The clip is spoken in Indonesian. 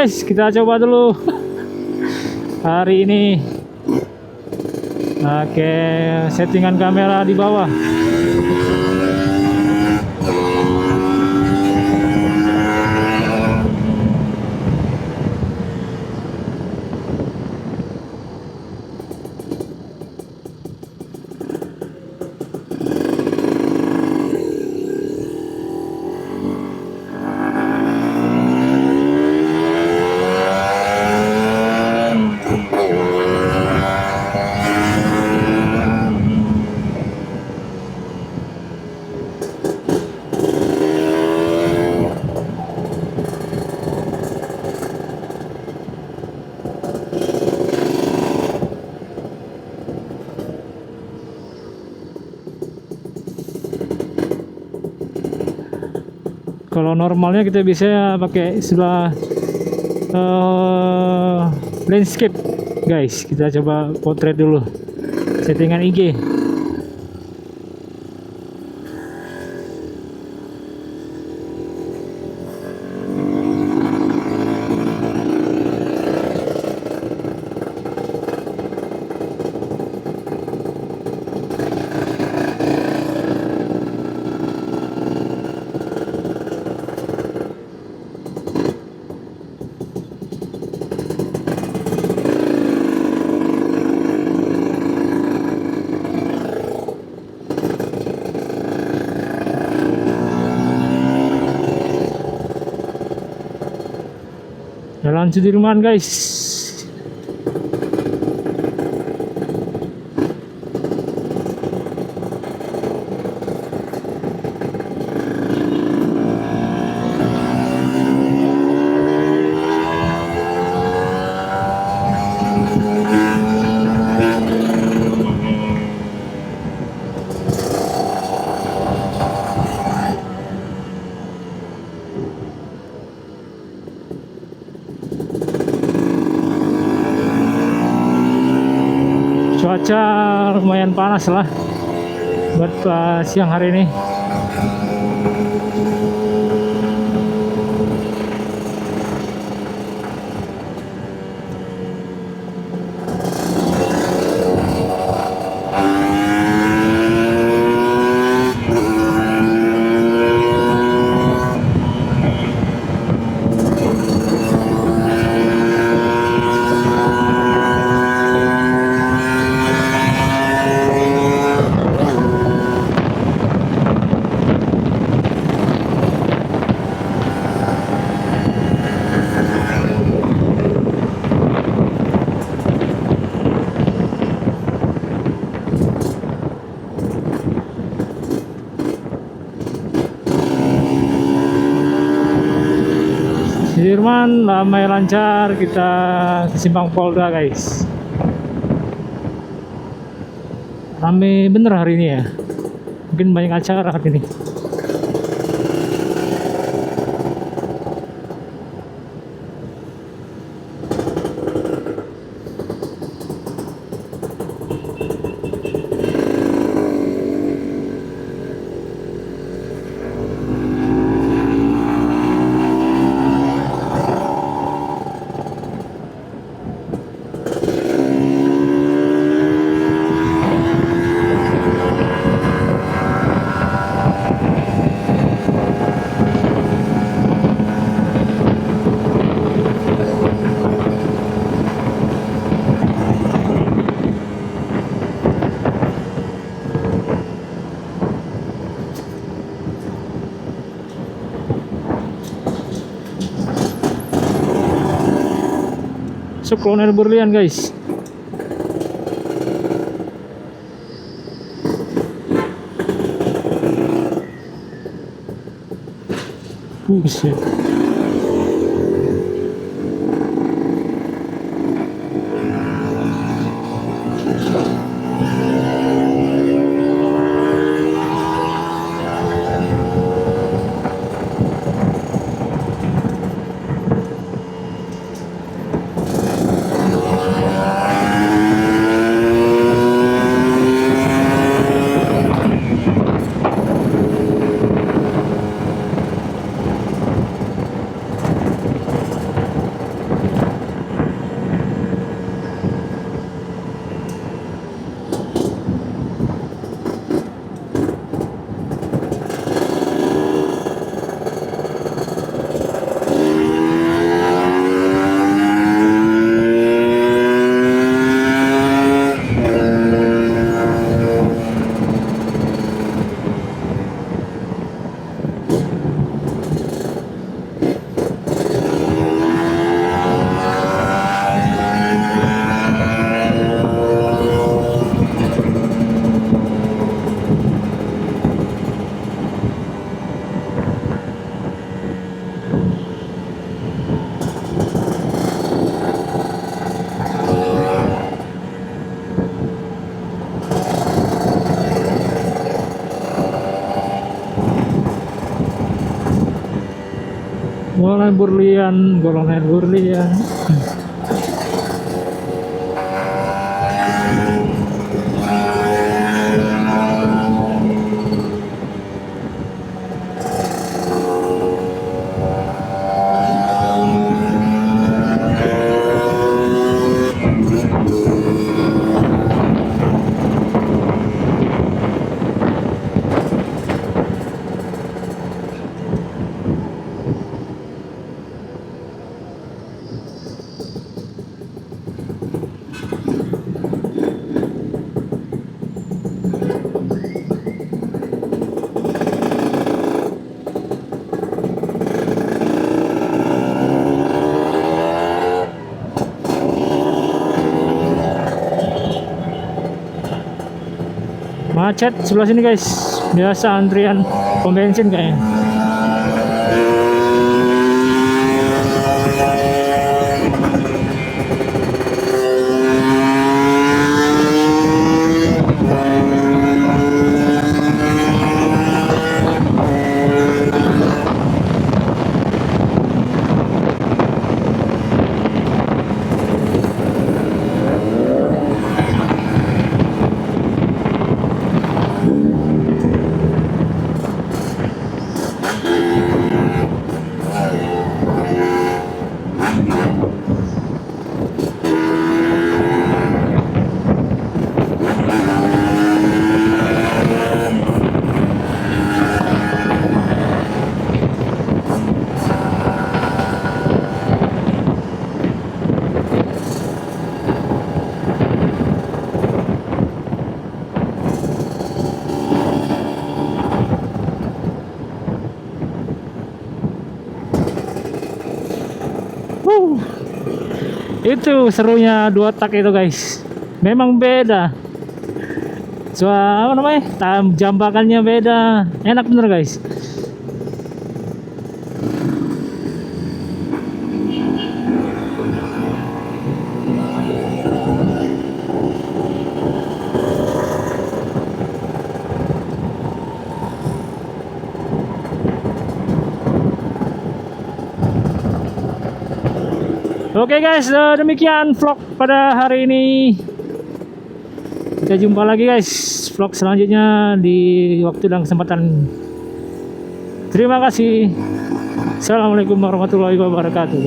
guys, kita coba dulu hari ini. Oke, settingan kamera di bawah. Kalau normalnya kita bisa pakai istilah landscape guys. Kita coba potret dulu settingan IG. Jalan Sudirman guys. Cuaca lumayan panas lah buat siang hari ini. Sudirman ramai lancar, kita ke Simpang Polda guys. Ramai bener hari ini ya, mungkin banyak acara hari ini. Masuk Kolonel Berlian guys. Buset. golongan berlian. Macet sebelah sini guys, biasa antrian pom bensin kayaknya. Itu serunya dua tak itu guys, memang beda. Apa namanya, jambakannya beda, enak bener guys. Oke guys, demikian vlog pada hari ini. Kita jumpa lagi guys vlog selanjutnya di waktu dan kesempatan. Terima kasih. Assalamualaikum warahmatullahi wabarakatuh.